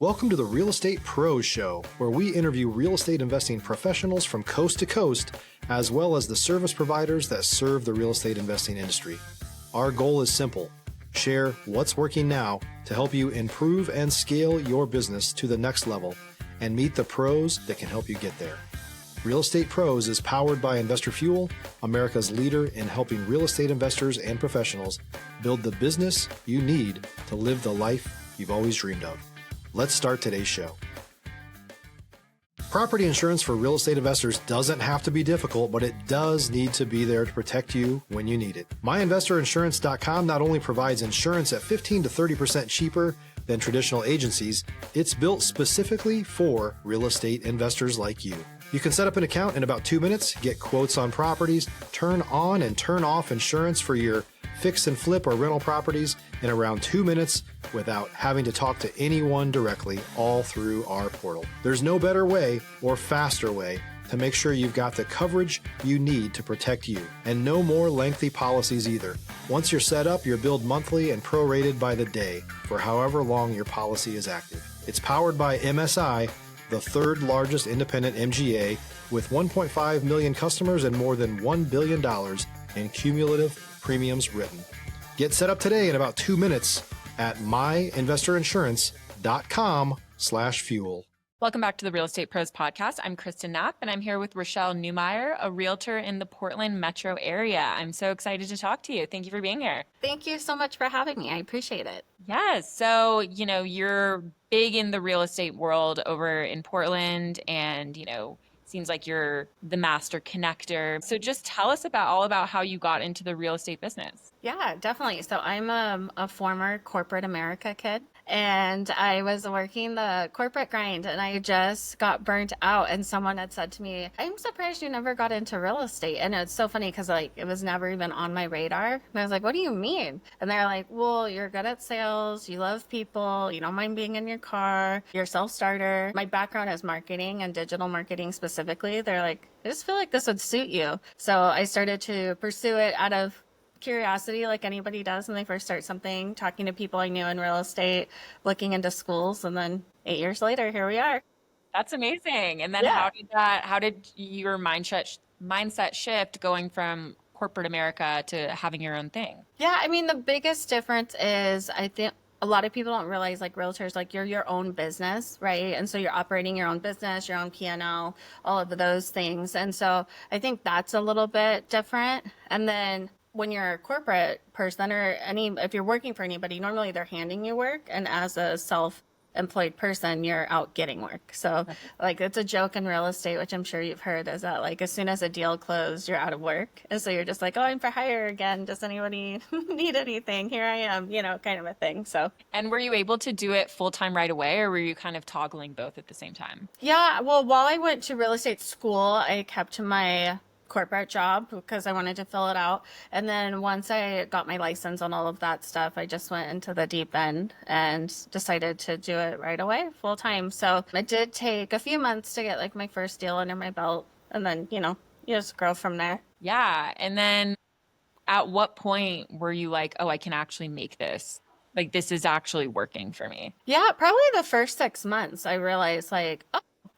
Welcome to the Real Estate Pros Show, where we interview real estate investing professionals from coast to coast, as well as the service providers that serve the real estate investing industry. Our goal is simple: share what's working now to help you improve and scale your business to the next level and meet the pros that can help you get there. Real Estate Pros is powered by Investor Fuel, America's leader in helping real estate investors and professionals build the business you need to live the life you've always dreamed of. Let's start today's show. Property insurance for real estate investors doesn't have to be difficult, but it does need to be there to protect you when you need it. MyInvestorInsurance.com not only provides insurance at 15 to 30% cheaper than traditional agencies, it's built specifically for real estate investors like you. You can set up an account in about 2 minutes, get quotes on properties, turn on and turn off insurance for your fix and flip or rental properties in around 2 minutes without having to talk to anyone directly, all through our portal. There's no better way or faster way to make sure you've got the coverage you need to protect you, and no more lengthy policies either. Once you're set up, you're billed monthly and prorated by the day for however long your policy is active. It's powered by MSI, the third largest independent MGA, with 1.5 million customers and more than $1 billion in cumulative premiums written. Get set up today in about 2 minutes at myinvestorinsurance.com/fuel. Welcome back to the Real Estate Pros podcast. I'm Kristen Knapp, and I'm here with Rashelle Newmyer, a realtor in the Portland metro area. I'm so excited to talk to you. Thank you for being here. Thank you so much for having me. I appreciate it. Yes. So, you're big in the real estate world over in Portland, and, seems like you're the master connector. So just tell us all about how you got into the real estate business. Yeah, definitely. So I'm a former corporate America kid, and I was working the corporate grind, and I just got burnt out. And someone had said to me, "I'm surprised you never got into real estate." And it's so funny because it was never even on my radar. And I was like, "What do you mean?" And they're like, "Well, you're good at sales, you love people, you don't mind being in your car, you're a self-starter." My background is marketing and digital marketing specifically. They're like, "I just feel like this would suit you." So I started to pursue it out of curiosity, like anybody does when they first start something, talking to people I knew in real estate, looking into schools, and then 8 years later, here we are. That's amazing. And then how did your mindset shift going from corporate America to having your own thing? Yeah, I mean, the biggest difference is I think a lot of people don't realize, like, realtors, like, you're your own business, right? And so you're operating your own business, your own P&L, all of those things. And so I think that's a little bit different. And then when you're a corporate person if you're working for anybody, normally they're handing you work. And as a self-employed person, you're out getting work. So it's a joke in real estate, which I'm sure you've heard, is that as soon as a deal closed, you're out of work. And so you're just like, "Oh, I'm for hire again. Does anybody need anything? Here I am," kind of a thing. So. And were you able to do it full time right away, or were you kind of toggling both at the same time? Yeah, well, while I went to real estate school, I kept my corporate job because I wanted to fill it out. And then once I got my license on all of that stuff, I just went into the deep end and decided to do it right away, full time. So it did take a few months to get my first deal under my belt. And then, you just grow from there. Yeah. And then at what point were you like, "Oh, I can actually make this? This is actually working for me"? Yeah, probably the first 6 months, I realized oh,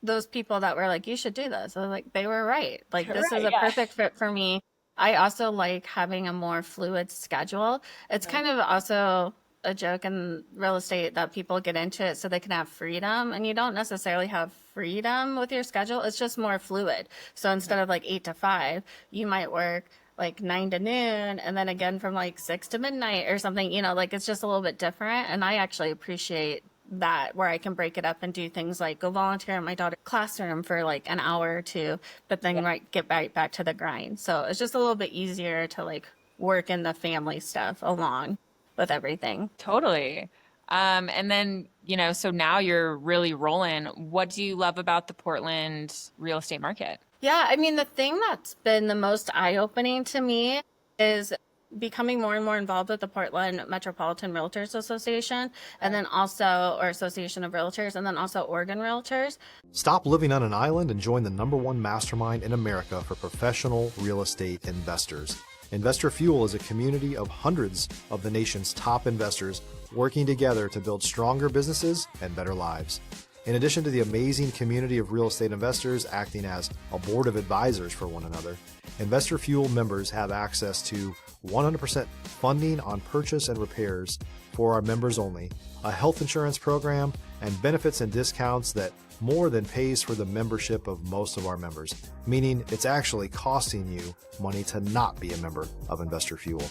those people that were like, "You should do this," I was like, they were right. This is a perfect fit for me. I also like having a more fluid schedule. It's kind of also a joke in real estate that people get into it so they can have freedom, and you don't necessarily have freedom with your schedule. It's just more fluid. So instead of 8 to 5, you might work 9 to noon, and then again from 6 to midnight or something, it's just a little bit different. And I actually appreciate that, where I can break it up and do things like go volunteer in my daughter's classroom for an hour or two, but then get right back to the grind. So it's just a little bit easier to work in the family stuff along with everything. Totally. And then, so now you're really rolling. What do you love about the Portland real estate market? Yeah, I mean, the thing that's been the most eye-opening to me is becoming more and more involved with the Portland Metropolitan Realtors Association, and then also, or Association of Realtors, and then also Oregon Realtors. Stop living on an island and join the #1 mastermind in America for professional real estate investors. Investor Fuel is a community of hundreds of the nation's top investors, working together to build stronger businesses and better lives. In addition to the amazing community of real estate investors acting as a board of advisors for one another, Investor Fuel members have access to 100% funding on purchase and repairs for our members only, a health insurance program, and benefits and discounts that more than pays for the membership of most of our members, meaning it's actually costing you money to not be a member of Investor Fuel.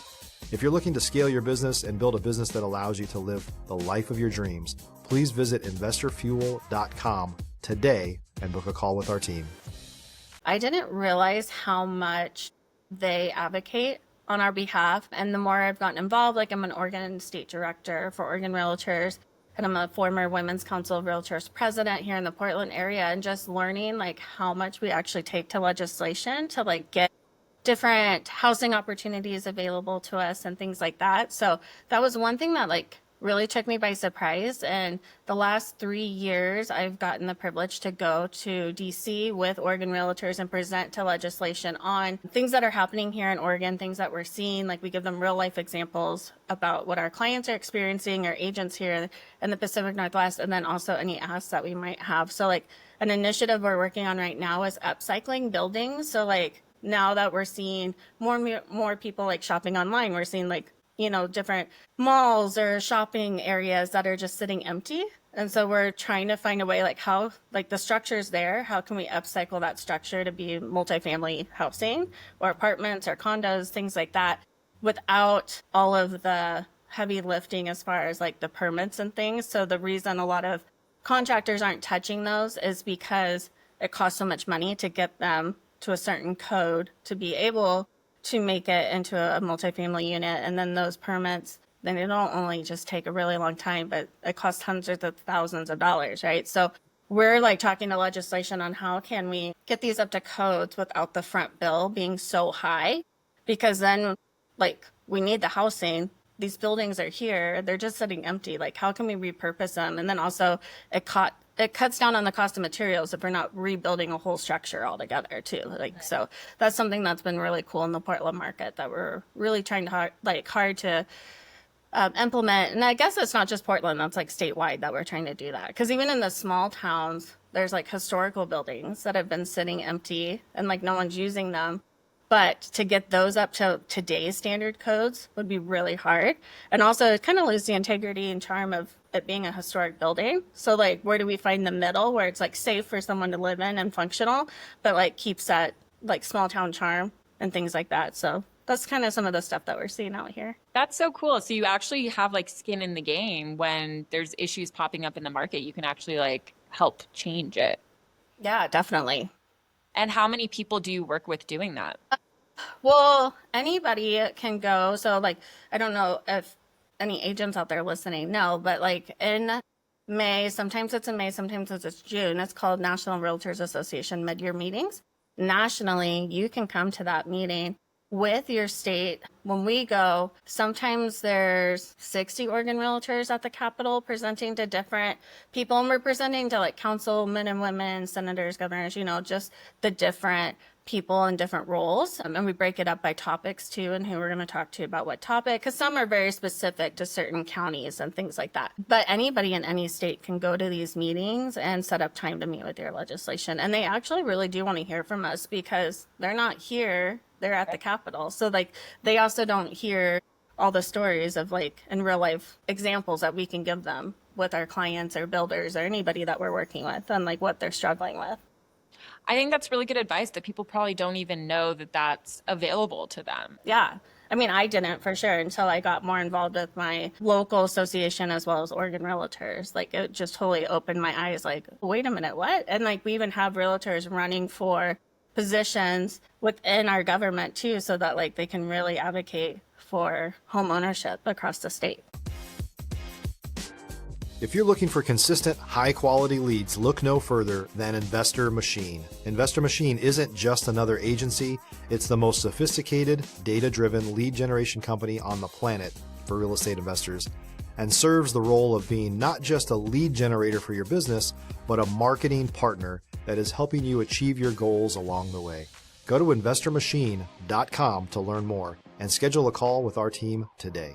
If you're looking to scale your business and build a business that allows you to live the life of your dreams, please visit investorfuel.com today and book a call with our team. I didn't realize how much they advocate on our behalf. And the more I've gotten involved, like I'm an Oregon state director for Oregon Realtors, and I'm a former Women's Council of Realtors president here in the Portland area, and just learning like how much we actually take to legislation to like get different housing opportunities available to us and things like that. So that was one thing that like really took me by surprise. And the last 3 years, I've gotten the privilege to go to DC with Oregon Realtors and present to legislation on things that are happening here in Oregon, things that we're seeing. Like we give them real life examples about what our clients are experiencing, our agents here in the Pacific Northwest, and then also any asks that we might have. So like an initiative we're working on right now is upcycling buildings. So like now that we're seeing more people like shopping online, we're seeing like, you know, different malls or shopping areas that are just sitting empty. And so we're trying to find a way like how, like the structure's there, how can we upcycle that structure to be multifamily housing or apartments or condos, things like that, without all of the heavy lifting as far as like the permits and things. So the reason a lot of contractors aren't touching those is because it costs so much money to get them to a certain code to be able to make it into a multifamily unit. And then those permits, then it don't only just take a really long time, but it costs hundreds of thousands of dollars, right? So we're like talking to legislation on how can we get these up to codes without the front bill being so high, because then like we need the housing. These buildings are here, they're just sitting empty. Like how can we repurpose them? And then also it cuts down on the cost of materials if we're not rebuilding a whole structure altogether too. Like, so that's something that's been really cool in the Portland market that we're really trying to hard to implement. And I guess it's not just Portland, that's like statewide that we're trying to do that. Because even in the small towns, there's like historical buildings that have been sitting empty and like no one's using them. But to get those up to today's standard codes would be really hard. And also it kind of lose the integrity and charm of it being a historic building. So like, where do we find the middle where it's like safe for someone to live in and functional, but like keeps that like small town charm and things like that. So that's kind of some of the stuff that we're seeing out here. That's so cool. So you actually have like skin in the game when there's issues popping up in the market. You can actually like help change it. Yeah, definitely. And how many people do you work with doing that? Well, anybody can go. So like, I don't know if any agents out there listening know, but like in May, sometimes it's in May, sometimes it's June. It's called National Realtors Association Mid-Year Meetings. Nationally, you can come to that meeting with your state. When we go, sometimes there's 60 Oregon Realtors at the Capitol presenting to different people, and we're presenting to like councilmen and women, senators, governors, you know, just the different people in different roles. And we break it up by topics too, and who we're going to talk to about what topic, because some are very specific to certain counties and things like that. But anybody in any state can go to these meetings and set up time to meet with their legislation. And they actually really do want to hear from us because they're not here, they're at the Capitol. So like they also don't hear all the stories of like in real life examples that we can give them with our clients or builders or anybody that we're working with and like what they're struggling with. I think that's really good advice that people probably don't even know that that's available to them. Yeah. I mean, I didn't for sure until I got more involved with my local association as well as Oregon Realtors. Like it just totally opened my eyes like, wait a minute, what? And like we even have realtors running for positions within our government too, so that like they can really advocate for home ownership across the state. If you're looking for consistent, high-quality leads, look no further than Investor Machine. Investor Machine isn't just another agency, it's the most sophisticated, data-driven lead generation company on the planet for real estate investors, and serves the role of being not just a lead generator for your business, but a marketing partner that is helping you achieve your goals along the way. Go to investormachine.com to learn more and schedule a call with our team today.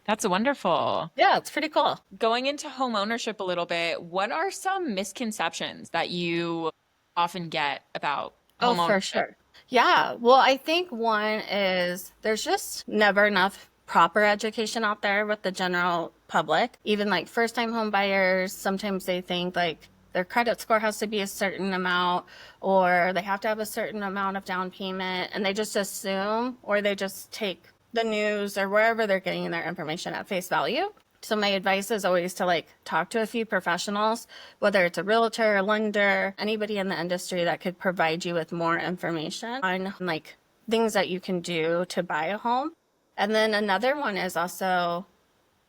That's wonderful. Yeah, it's pretty cool. Going into home ownership a little bit, what are some misconceptions that you often get about Oh, home for ownership? sure. Yeah. Well, I think one is there's just never enough proper education out there with the general public. Even like first time home buyers, sometimes they think like their credit score has to be a certain amount or they have to have a certain amount of down payment and they just assume or they just take the news or wherever they're getting their information at face value. So my advice is always to like talk to a few professionals, whether it's a realtor, a lender, anybody in the industry that could provide you with more information on like things that you can do to buy a home. And then another one is also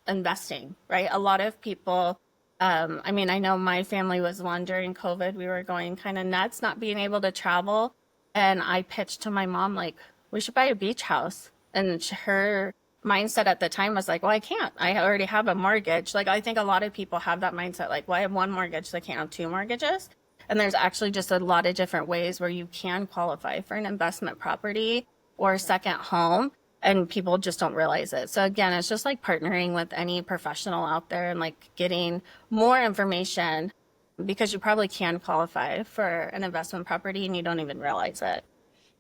investing, right? A lot of people, I mean, I know my family was one during COVID. We were going kind of nuts, not being able to travel. And I pitched to my mom, like, we should buy a beach house. And her mindset at the time was like, well, I can't. I already have a mortgage. Like, I think a lot of people have that mindset, like, well, I have one mortgage, so I can't have two mortgages. And there's actually just a lot of different ways where you can qualify for an investment property or a second home and people just don't realize it. So again, it's just like partnering with any professional out there and like getting more information because you probably can qualify for an investment property and you don't even realize it.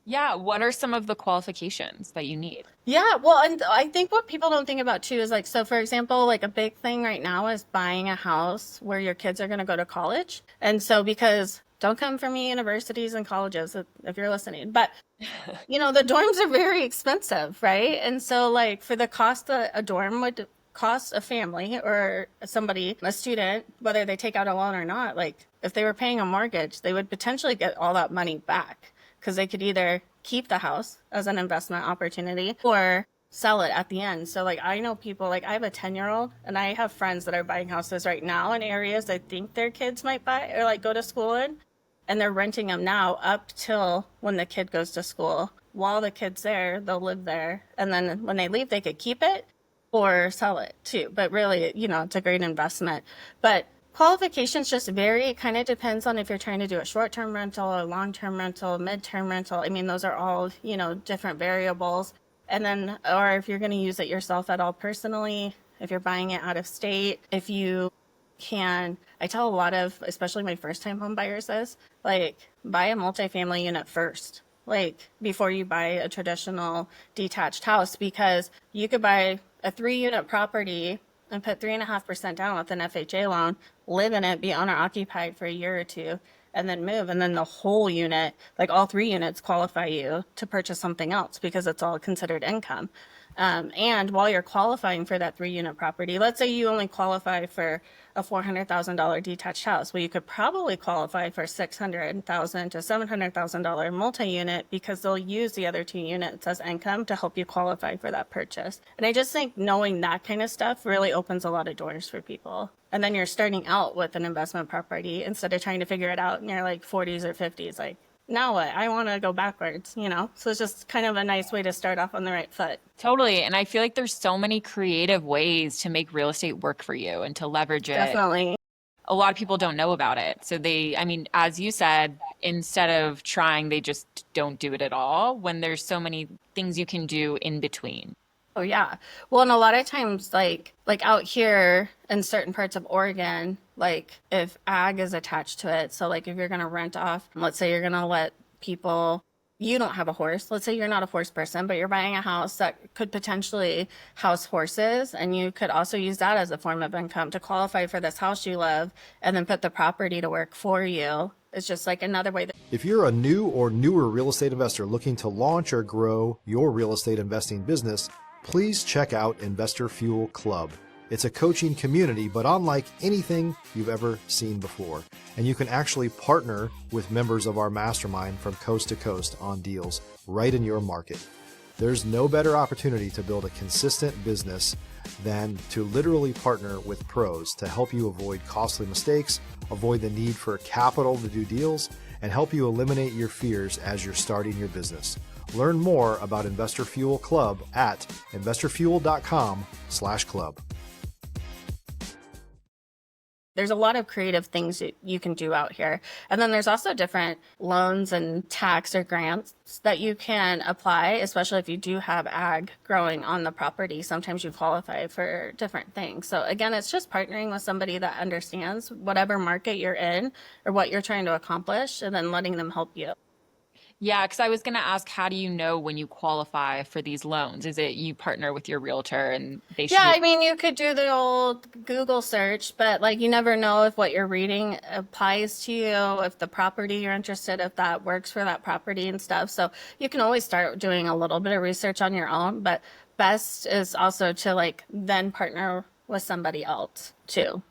Yeah, what are some of the qualifications that you need? Yeah, well, and I think what people don't think about too is like, so for example, like a big thing right now is buying a house where your kids are going to go to college. And so because don't come for me, universities and colleges, if you're listening, but you know, the dorms are very expensive, right? And so like for the cost that a dorm would cost a family or somebody, a student, whether they take out a loan or not, like if they were paying a mortgage, they would potentially get all that money back because they could either keep the house as an investment opportunity or sell it at the end. So like I know people, like I have a 10-year-old and I have friends that are buying houses right now in areas they think their kids might buy or like go to school in. And they're renting them now up till when the kid goes to school. While the kid's there, they'll live there. And then when they leave, they could keep it or sell it too. But really, you know, it's a great investment. But qualifications just vary. It kind of depends on if you're trying to do a short-term rental, a long-term rental, mid-term rental. I mean, those are all, you know, different variables. And then, or if you're going to use it yourself at all personally, if you're buying it out of state, if you can, I tell a lot of, especially my first time home buyers this, like buy a multifamily unit first, like before you buy a traditional detached house, because you could buy a 3-unit property and put 3.5% down with an FHA loan, live in it, be owner occupied for a year or two, and then move. And then the whole unit, like all 3 units qualify you to purchase something else because it's all considered income. And while you're qualifying for that 3-unit property, let's say you only qualify for a $400,000 detached house. Well, you could probably qualify for $600,000 to $700,000 multi-unit because they'll use the other 2 units as income to help you qualify for that purchase. And I just think knowing that kind of stuff really opens a lot of doors for people. And then you're starting out with an investment property instead of trying to figure it out in your like 40s or 50s, like, now what? I want to go backwards, you know? So it's just kind of a nice way to start off on the right foot. Totally. And I feel like there's so many creative ways to make real estate work for you and to leverage it. Definitely. A lot of people don't know about it. So they, I mean, as you said, instead of trying, they just don't do it at all when there's so many things you can do in between. Oh yeah. Well, and a lot of times like out here in certain parts of Oregon, like if ag is attached to it, so like if you're going to rent off, let's say you're going to let people, you don't have a horse. Let's say you're not a horse person, but you're buying a house that could potentially house horses, and you could also use that as a form of income to qualify for this house you love and then put the property to work for you. It's just like another way. If you're a new or newer real estate investor looking to launch or grow your real estate investing business, please check out Investor Fuel Club. It's a coaching community, but unlike anything you've ever seen before. And you can actually partner with members of our mastermind from coast to coast on deals right in your market. There's no better opportunity to build a consistent business than to literally partner with pros to help you avoid costly mistakes, avoid the need for capital to do deals, and help you eliminate your fears as you're starting your business. Learn more about Investor Fuel Club at investorfuel.com/club. There's a lot of creative things that you can do out here. And then there's also different loans and tax or grants that you can apply, especially if you do have ag growing on the property. Sometimes you qualify for different things. So again, it's just partnering with somebody that understands whatever market you're in or what you're trying to accomplish, and then letting them help you. Yeah, because I was going to ask, how do you know when you qualify for these loans? Is it you partner with your realtor and they should? Yeah, I mean, you could do the old Google search, but like you never know if what you're reading applies to you, if the property you're interested, if that works for that property and stuff. So you can always start doing a little bit of research on your own, but best is also to like then partner with somebody else too.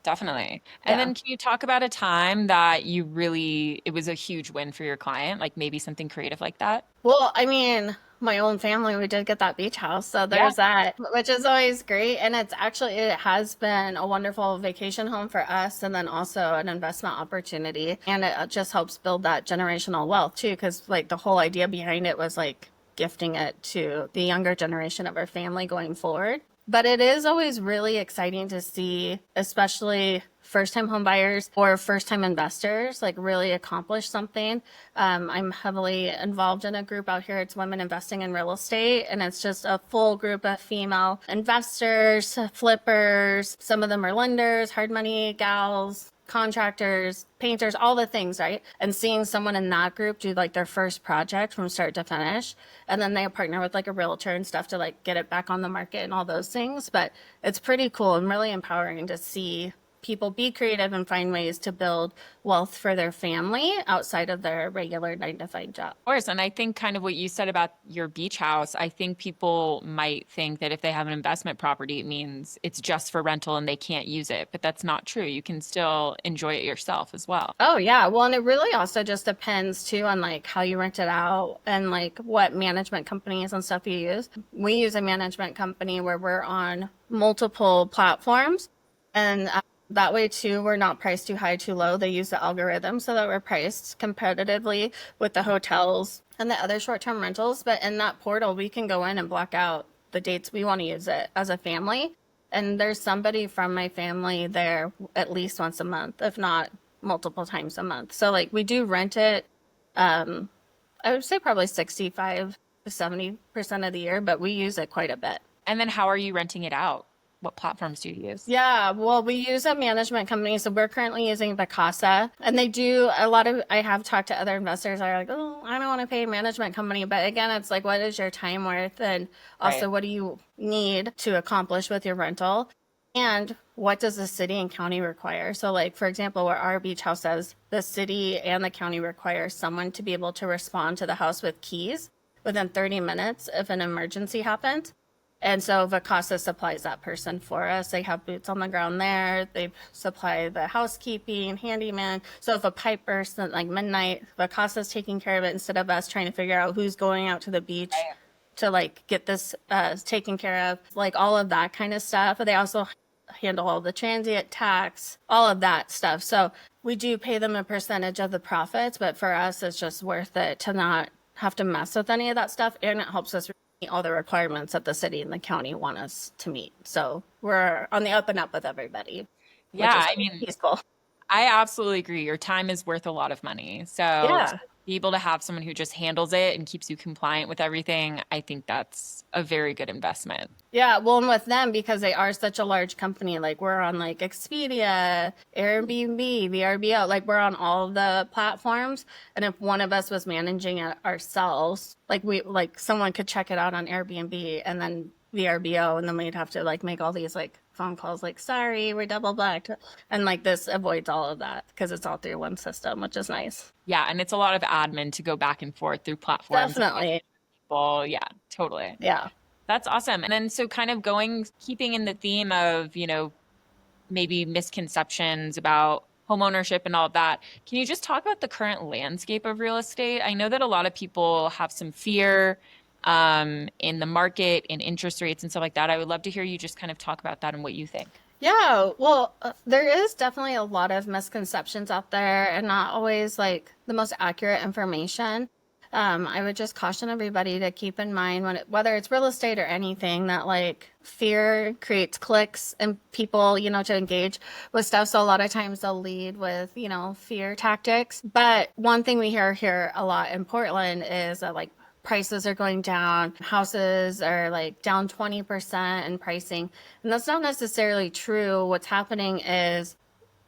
Definitely. And Yeah. then can you talk about a time that it was a huge win for your client, like maybe something creative like that? Well, I mean, my own family, we did get that beach house. So Yeah. there's that, which is always great. And it has been a wonderful vacation home for us, and then also an investment opportunity. And it just helps build that generational wealth too. Cause like the whole idea behind it was like gifting it to the younger generation of our family going forward. But it is always really exciting to see, especially first time home buyers or first time investors, like really accomplish something. I'm heavily involved in a group out here. It's Women Investing in Real Estate. And it's just a full group of female investors, flippers. Some of them are lenders, hard money gals, contractors, painters, all the things, right? And seeing someone in that group do like their first project from start to finish. And then they partner with like a realtor and stuff to like get it back on the market and all those things. But it's pretty cool and really empowering to see people be creative and find ways to build wealth for their family outside of their regular 9 to 5 job. Of course. And I think kind of what you said about your beach house, I think people might think that if they have an investment property, it means it's just for rental and they can't use it. But that's not true. You can still enjoy it yourself as well. Oh yeah. Well, and it really also just depends too on like how you rent it out and like what management companies and stuff you use. We use a management company where we're on multiple platforms, and that way too, we're not priced too high, too low. They use the algorithm so that we're priced competitively with the hotels and the other short-term rentals. But in that portal, we can go in and block out the dates we want to use it as a family. And there's somebody from my family there at least once a month, if not multiple times a month. So like we do rent it, I would say probably 65 to 70% of the year, but we use it quite a bit. And then how are you renting it out? What platforms do you use? Yeah, well, we use a management company. So we're currently using Advocacy, and they do I have talked to other investors that are like, oh, I don't want to pay a management company. But again, it's like, what is your time worth? And also, Right. what do you need to accomplish with your rental? And what does the city and county require? So like, for example, where our beach house says the city and the county require someone to be able to respond to the house with keys within 30 minutes if an emergency happens. And so Vacasa supplies that person for us. They have boots on the ground there. They supply the housekeeping, handyman. So if a pipe bursts at like midnight, Vacasa's taking care of it instead of us trying to figure out who's going out to the beach to like get this taken care of, like all of that kind of stuff. They also handle all the transient tax, all of that stuff. So we do pay them a percentage of the profits, but for us, it's just worth it to not have to mess with any of that stuff. And it helps us meet all the requirements that the city and the county want us to meet. So we're on the up and up with everybody. Yeah, Which is I mean, peaceful. I absolutely agree. Your time is worth a lot of money. So Yeah. to be able to have someone who just handles it and keeps you compliant with everything, I think that's a very good investment. Yeah, well, and with them, because they are such a large company, like we're on like Expedia, Airbnb, VRBO, like we're on all of the platforms. And if one of us was managing it ourselves, like someone could check it out on Airbnb and then VRBO, and then we'd have to like make all these like phone calls like, sorry, we're double booked. And like this avoids all of that because it's all through one system, which is nice. Yeah, and it's a lot of admin to go back and forth through platforms. Definitely. Well, yeah, totally. Yeah. That's awesome. And then so kind of keeping in the theme of, maybe misconceptions about home ownership and all of that. Can you just talk about the current landscape of real estate? I know that a lot of people have some fear in the market, in interest rates and stuff like that. I would love to hear you just kind of talk about that and what you think. Yeah, well, there is definitely a lot of misconceptions out there and not always like the most accurate information. I would just caution everybody to keep in mind whether it's real estate or anything, that like fear creates clicks and people, to engage with stuff. So a lot of times they'll lead with, fear tactics. But one thing we hear here a lot in Portland is that like prices are going down, houses are like down 20% in pricing. And that's not necessarily true. What's happening is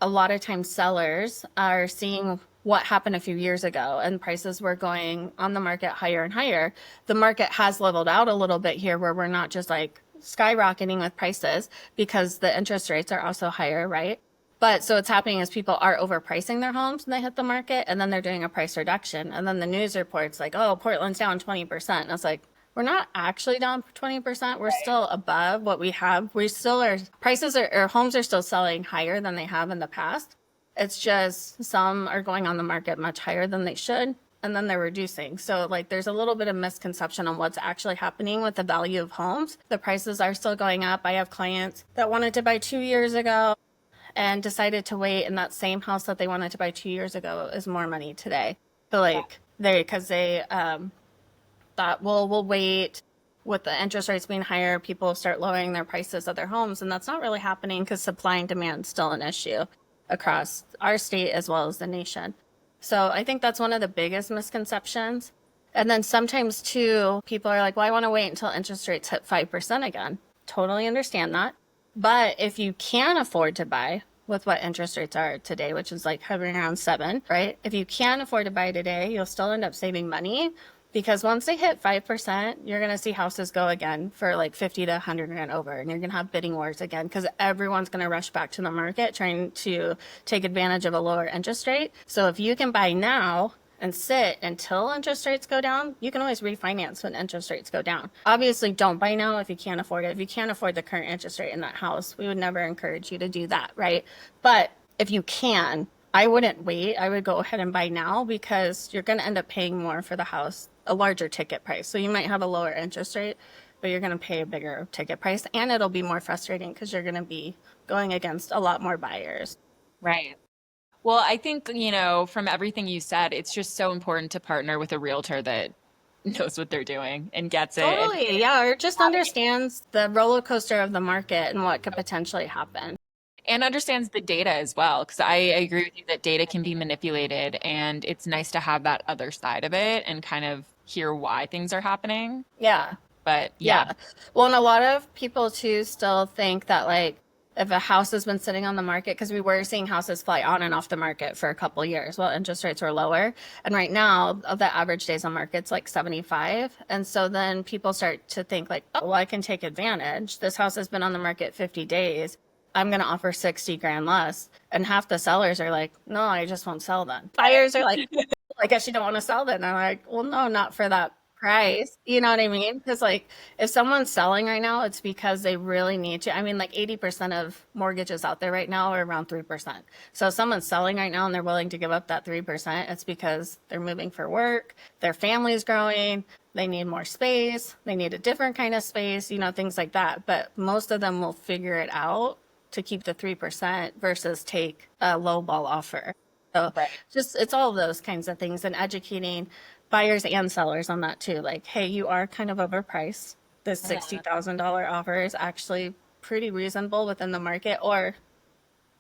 a lot of times sellers are seeing what happened a few years ago and prices were going on the market higher and higher. The market has leveled out a little bit here where we're not just like skyrocketing with prices because the interest rates are also higher, right? But so what's happening is people are overpricing their homes when they hit the market, and then they're doing a price reduction. And then the news reports like, oh, Portland's down 20%. And it's like, we're not actually down 20%. We're still above what we have. We still are, or homes are still selling higher than they have in the past. It's just some are going on the market much higher than they should, and then they're reducing. So like there's a little bit of misconception on what's actually happening with the value of homes. The prices are still going up. I have clients that wanted to buy 2 years ago and decided to wait, and that same house that they wanted to buy 2 years ago is more money today. So like because they thought, well, we'll wait. With the interest rates being higher, people start lowering their prices of their homes, and that's not really happening because supply and demand is still an issue across our state as well as the nation. So I think that's one of the biggest misconceptions. And then sometimes too, people are like, well, I want to wait until interest rates hit 5% again. Totally understand that. But if you can afford to buy with what interest rates are today, which is like hovering around 7, right? If you can afford to buy today, you'll still end up saving money, because once they hit 5%, you're going to see houses go again for like 50 to 100 grand over, and you're going to have bidding wars again because everyone's going to rush back to the market trying to take advantage of a lower interest rate. So if you can buy now and sit until interest rates go down, you can always refinance when interest rates go down. Obviously, don't buy now if you can't afford it. If you can't afford the current interest rate in that house, we would never encourage you to do that, right? But if you can, I wouldn't wait. I would go ahead and buy now because you're going to end up paying more for the house, a larger ticket price. So you might have a lower interest rate, but you're going to pay a bigger ticket price, and it'll be more frustrating because you're going to be going against a lot more buyers. Right. Well, I think, from everything you said, it's just so important to partner with a realtor that knows what they're doing and gets it. Totally. Yeah. Or just understands the roller coaster of the market and what could potentially happen. And understands the data as well, because I agree with you that data can be manipulated, and it's nice to have that other side of it and kind of hear why things are happening. Yeah. But yeah. Well, and a lot of people too still think that like if a house has been sitting on the market, because we were seeing houses fly on and off the market for a couple of years while interest rates were lower. And right now, the average days on market's like 75. And so then people start to think like, oh, well, I can take advantage. This house has been on the market 50 days. I'm going to offer 60 grand less. And half the sellers are like, no, I just won't sell then. Buyers are like, well, I guess you don't want to sell then. I'm like, well, no, not for that price. You know what I mean? Because like if someone's selling right now, it's because they really need to. I mean, like 80% of mortgages out there right now are around 3%. So if someone's selling right now and they're willing to give up that 3%, it's because they're moving for work, their family's growing, they need more space, they need a different kind of space, things like that. But most of them will figure it out to keep the 3% versus take a low ball offer. So just, it's all of those kinds of things, and educating buyers and sellers on that too. Like, hey, you are kind of overpriced. This $60,000 offer is actually pretty reasonable within the market, or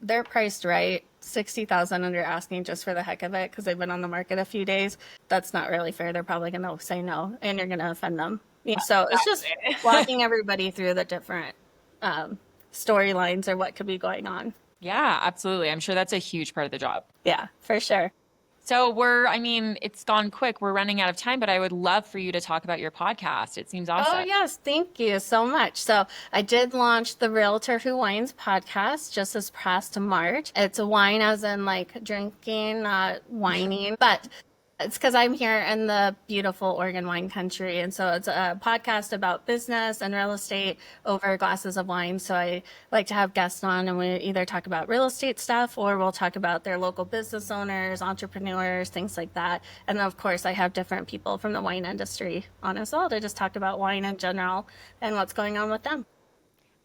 they're priced right. 60,000 under asking just for the heck of it because they've been on the market a few days. That's not really fair. They're probably going to say no, and you're going to offend them. So it's just walking everybody through the different storylines or what could be going on. Yeah, absolutely. I'm sure that's a huge part of the job. Yeah, for sure. So it's gone quick. We're running out of time, but I would love for you to talk about your podcast. It seems awesome. Oh, yes. Thank you so much. So I did launch the Realtor Who Wines podcast just this past March. It's a wine as in like drinking, not whining, but it's because I'm here in the beautiful Oregon wine country. And so it's a podcast about business and real estate over glasses of wine. So I like to have guests on, and we either talk about real estate stuff or we'll talk about their local business owners, entrepreneurs, things like that. And then, of course, I have different people from the wine industry on as well to just talk about wine in general and what's going on with them.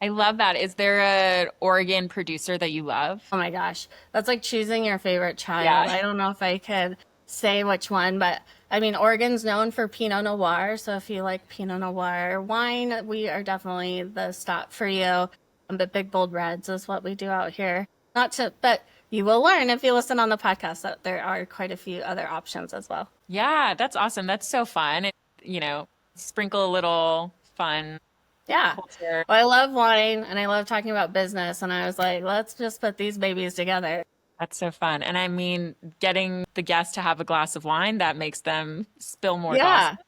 I love that. Is there an Oregon producer that you love? Oh my gosh. That's like choosing your favorite child. Yeah. I don't know if I could say which one, but I mean, Oregon's known for Pinot Noir. So if you like Pinot Noir wine, we are definitely the stop for you. But Big Bold Reds is what we do out here. But you will learn if you listen on the podcast that there are quite a few other options as well. Yeah, that's awesome. That's so fun. Sprinkle a little fun. Yeah. Culture. Well, I love wine and I love talking about business. And I was like, let's just put these babies together. That's so fun. And I mean, getting the guests to have a glass of wine, that makes them spill more gossip.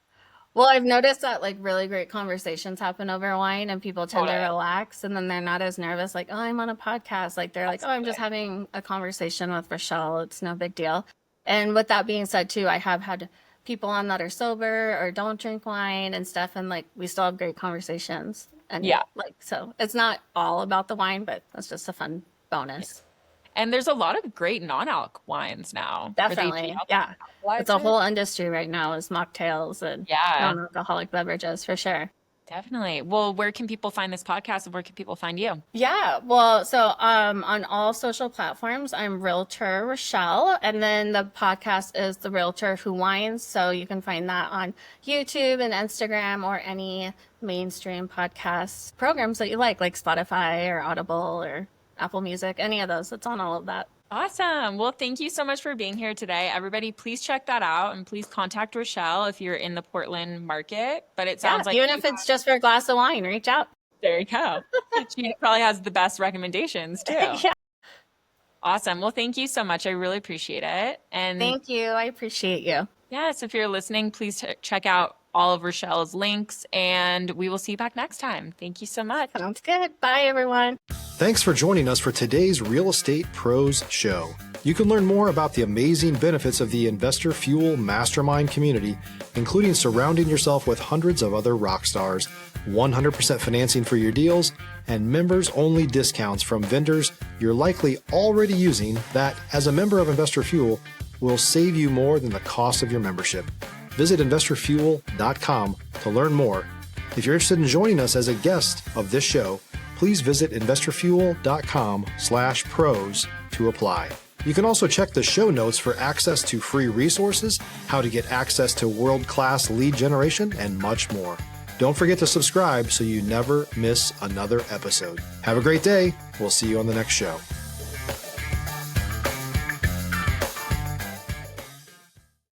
Well, I've noticed that like really great conversations happen over wine and people tend to relax and then they're not as nervous. Like, oh, I'm on a podcast. Like they're like, oh, I'm just having a conversation with Rashelle. It's no big deal. And with that being said too, I have had people on that are sober or don't drink wine and stuff. And like, we still have great conversations. And so it's not all about the wine, but that's just a fun bonus. And there's a lot of great non-alc wines now. Definitely. Yeah. It's a whole industry right now is mocktails and non-alcoholic beverages for sure. Definitely. Well, where can people find this podcast and where can people find you? Yeah. Well, so on all social platforms, I'm Realtor Rashelle. And then the podcast is the Realtor Who Wines. So you can find that on YouTube and Instagram or any mainstream podcast programs that you like Spotify or Audible or Apple Music, any of those. It's on all of that. Awesome. Well, thank you so much for being here today. Everybody, please check that out and please contact Rashelle if you're in the Portland market. But it sounds like even if it's just for a glass of wine, reach out. There you go. She probably has the best recommendations too. Yeah. Awesome. Well, thank you so much. I really appreciate it. And thank you. I appreciate you. Yes, if you're listening, please check out all of Rashelle's links and we will see you back next time. Thank you so much. Sounds good. Bye, everyone. Thanks for joining us for today's Real Estate Pros Show. You can learn more about the amazing benefits of the Investor Fuel Mastermind community, including surrounding yourself with hundreds of other rock stars, 100% financing for your deals, and members-only discounts from vendors you're likely already using that, as a member of Investor Fuel, will save you more than the cost of your membership. Visit investorfuel.com to learn more. If you're interested in joining us as a guest of this show, please visit investorfuel.com/pros to apply. You can also check the show notes for access to free resources, how to get access to world-class lead generation, and much more. Don't forget to subscribe so you never miss another episode. Have a great day. We'll see you on the next show.